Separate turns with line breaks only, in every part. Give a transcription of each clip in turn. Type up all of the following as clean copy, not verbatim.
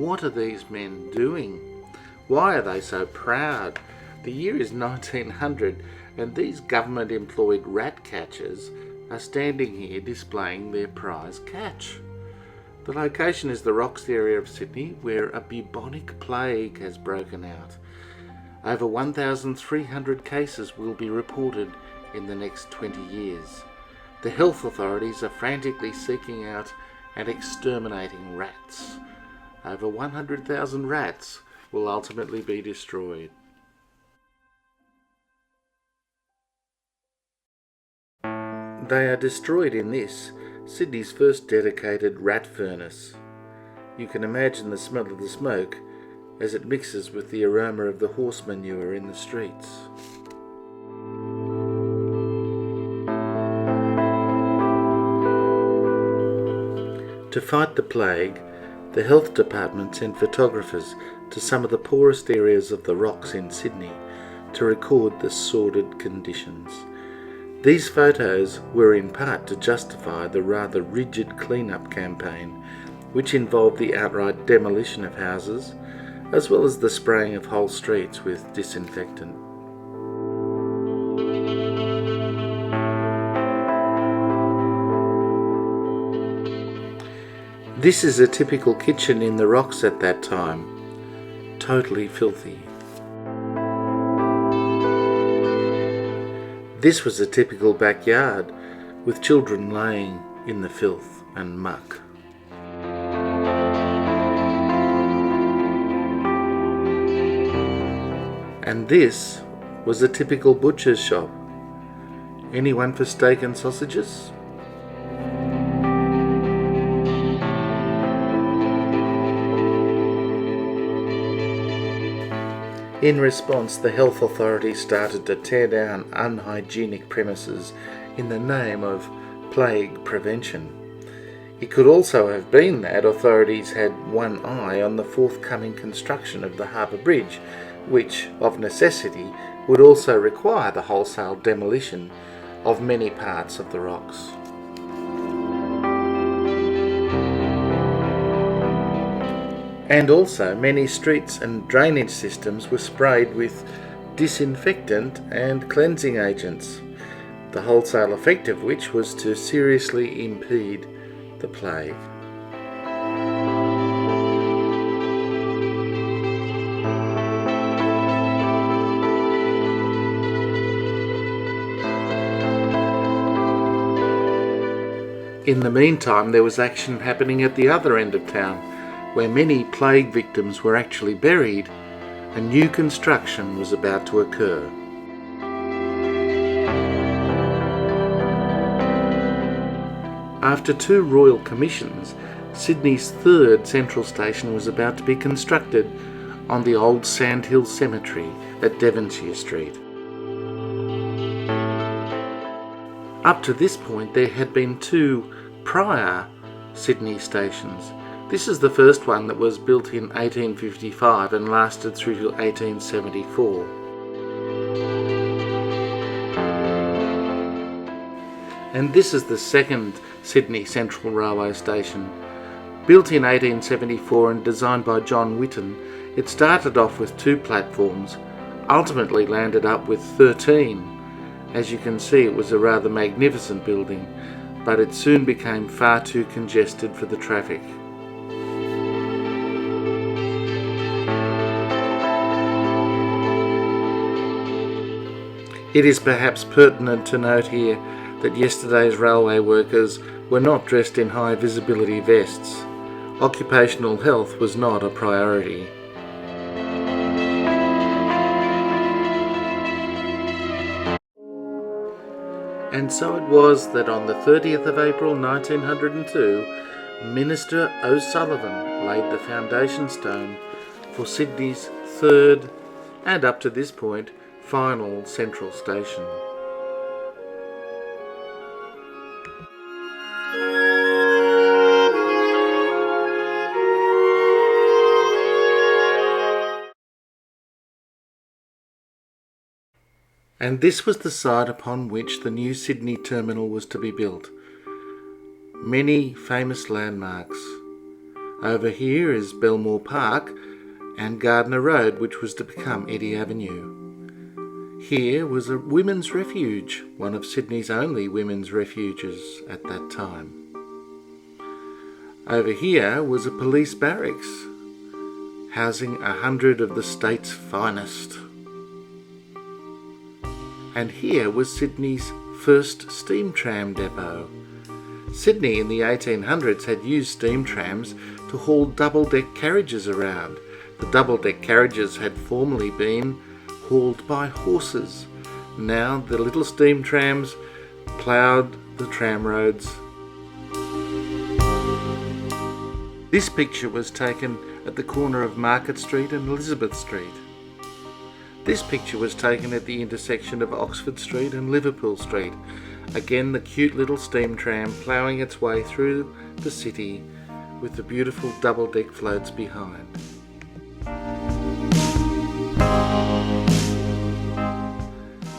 What are these men doing? Why are they so proud? The year is 1900 and these government-employed rat catchers are standing here displaying their prize catch. The location is the Rocks area of Sydney, where a bubonic plague has broken out. Over 1,300 cases will be reported in the next 20 years. The health authorities are frantically seeking out and exterminating rats. Over 100,000 rats will ultimately be destroyed. They are destroyed in this, Sydney's first dedicated rat furnace. You can imagine the smell of the smoke as it mixes with the aroma of the horse manure in the streets. To fight the plague, the health department sent photographers to some of the poorest areas of the Rocks in Sydney to record the sordid conditions. These photos were in part to justify the rather rigid clean-up campaign, which involved the outright demolition of houses, as well as the spraying of whole streets with disinfectant. This is a typical kitchen in the Rocks at that time, totally filthy. This was a typical backyard, with children laying in the filth and muck. And this was a typical butcher's shop. Anyone for steak and sausages? In response, the health authorities started to tear down unhygienic premises in the name of plague prevention. It could also have been that authorities had one eye on the forthcoming construction of the Harbour Bridge, which, of necessity, would also require the wholesale demolition of many parts of the Rocks. And also many streets and drainage systems were sprayed with disinfectant and cleansing agents, the wholesale effect of which was to seriously impede the plague. In the meantime, there was action happening at the other end of town, where many plague victims were actually buried, and new construction was about to occur. After 2 royal commissions, Sydney's third central station was about to be constructed on the old Sandhill Cemetery at Devonshire Street. Up to this point, there had been 2 prior Sydney stations. This is the first one that was built in 1855 and lasted through to 1874. And this is the second Sydney Central Railway Station. Built in 1874 and designed by John Whitten, it started off with 2 platforms, ultimately landed up with 13. As you can see, it was a rather magnificent building, but it soon became far too congested for the traffic. It is perhaps pertinent to note here that yesterday's railway workers were not dressed in high visibility vests. Occupational health was not a priority. And so it was that on the 30th of April 1902, Minister O'Sullivan laid the foundation stone for Sydney's third, and up to this point, final central station. And this was the site upon which the new Sydney terminal was to be built. Many famous landmarks. Over here is Belmore Park and Gardner Road, which was to become Eddy Avenue. Here was a women's refuge, one of Sydney's only women's refuges at that time. Over here was a police barracks, housing 100 of the state's finest. And here was Sydney's first steam tram depot. Sydney in the 1800s had used steam trams to haul double-deck carriages around. The double-deck carriages had formerly been hauled by horses. Now the little steam trams ploughed the tram roads. This picture was taken at the corner of Market Street and Elizabeth Street. This picture was taken at the intersection of Oxford Street and Liverpool Street. Again, the cute little steam tram ploughing its way through the city with the beautiful double-deck floats behind.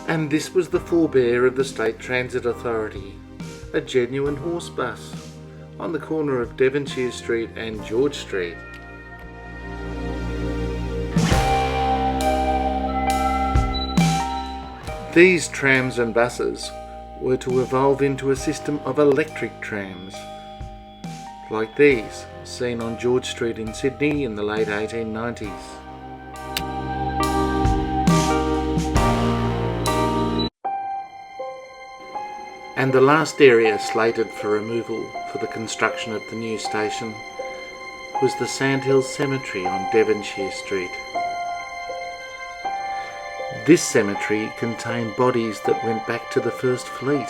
And this was the forebear of the State Transit Authority, a genuine horse bus, on the corner of Devonshire Street and George Street. These trams and buses were to evolve into a system of electric trams, like these seen on George Street in Sydney in the late 1890s. And the last area slated for removal for the construction of the new station was the Sandhills Cemetery on Devonshire Street. This cemetery contained bodies that went back to the First Fleet.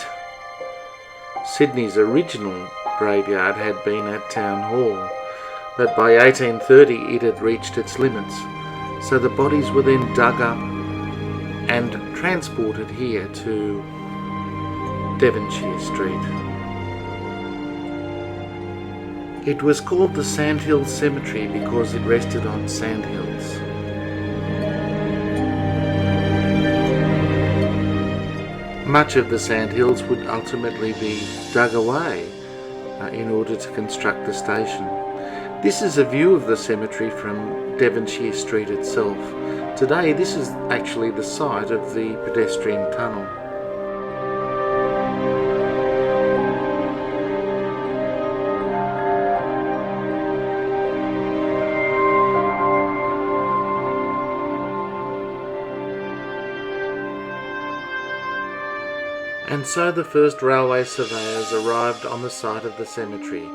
Sydney's original graveyard had been at Town Hall, but by 1830 it had reached its limits, so the bodies were then dug up and transported here to Devonshire Street. It was called the Sandhills Cemetery because it rested on sandhills. Much of the sandhills would ultimately be dug away in order to construct the station. This is a view of the cemetery from Devonshire Street itself. Today this is actually the site of the pedestrian tunnel. And so the first railway surveyors arrived on the site of the cemetery.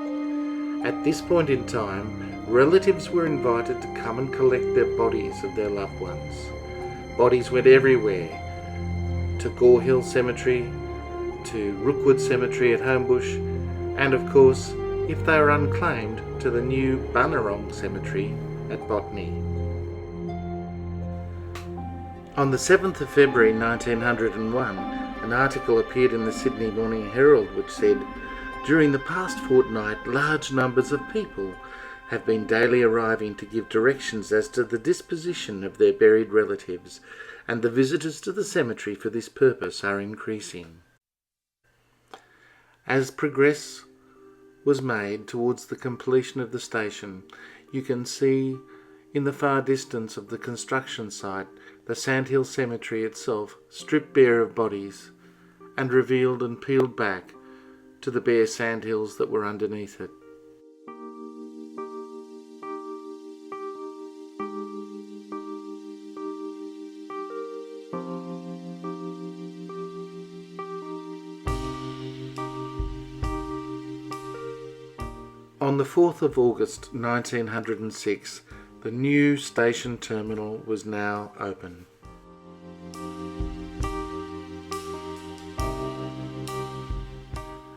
At this point in time, relatives were invited to come and collect their bodies of their loved ones. Bodies went everywhere, to Gore Hill Cemetery, to Rookwood Cemetery at Homebush, and of course, if they were unclaimed, to the new Bunurong Cemetery at Botany. On the 7th of February 1901, an article appeared in the Sydney Morning Herald which said, "During the past fortnight, large numbers of people have been daily arriving to give directions as to the disposition of their buried relatives, and the visitors to the cemetery for this purpose are increasing." As progress was made towards the completion of the station, you can see in the far distance of the construction site the Sandhills Cemetery itself stripped bare of bodies and revealed and peeled back to the bare sandhills that were underneath it. On the 4th of August 1906, the new station terminal was now open.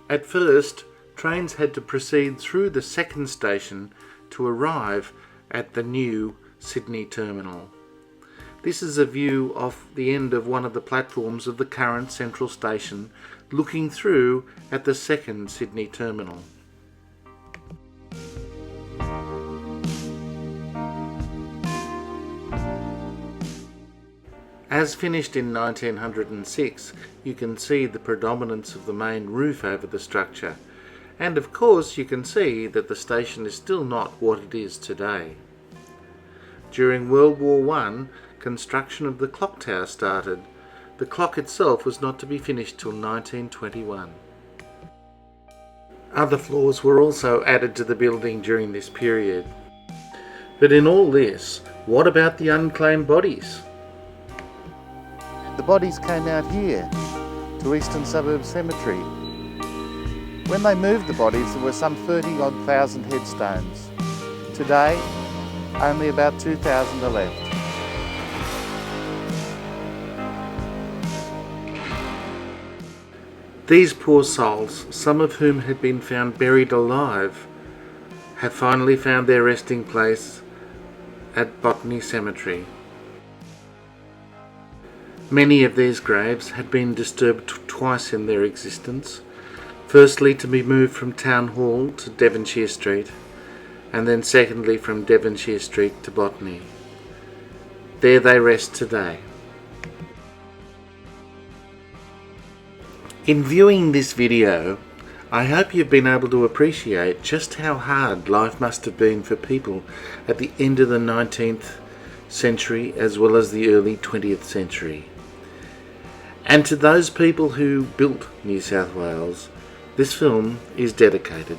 At first, trains had to proceed through the second station to arrive at the new Sydney terminal. This is a view of the end of one of the platforms of the current central station, looking through at the second Sydney terminal. As finished in 1906, you can see the predominance of the main roof over the structure, And of course you can see that the station is still not what it is today. During World War I, construction of the clock tower started. The clock itself was not to be finished till 1921. Other floors were also added to the building during this period. But in all this, what about the unclaimed bodies?
The bodies came out here to Eastern Suburbs Cemetery. When they moved the bodies, there were some 30-odd thousand headstones. Today, only about 2,000 are left.
These poor souls, some of whom had been found buried alive, have finally found their resting place at Botany Cemetery. Many of these graves had been disturbed twice in their existence. Firstly, to be moved from Town Hall to Devonshire Street, and then secondly from Devonshire Street to Botany. There they rest today. In viewing this video, I hope you've been able to appreciate just how hard life must have been for people at the end of the 19th century as well as the early 20th century. And to those people who built New South Wales, this film is dedicated.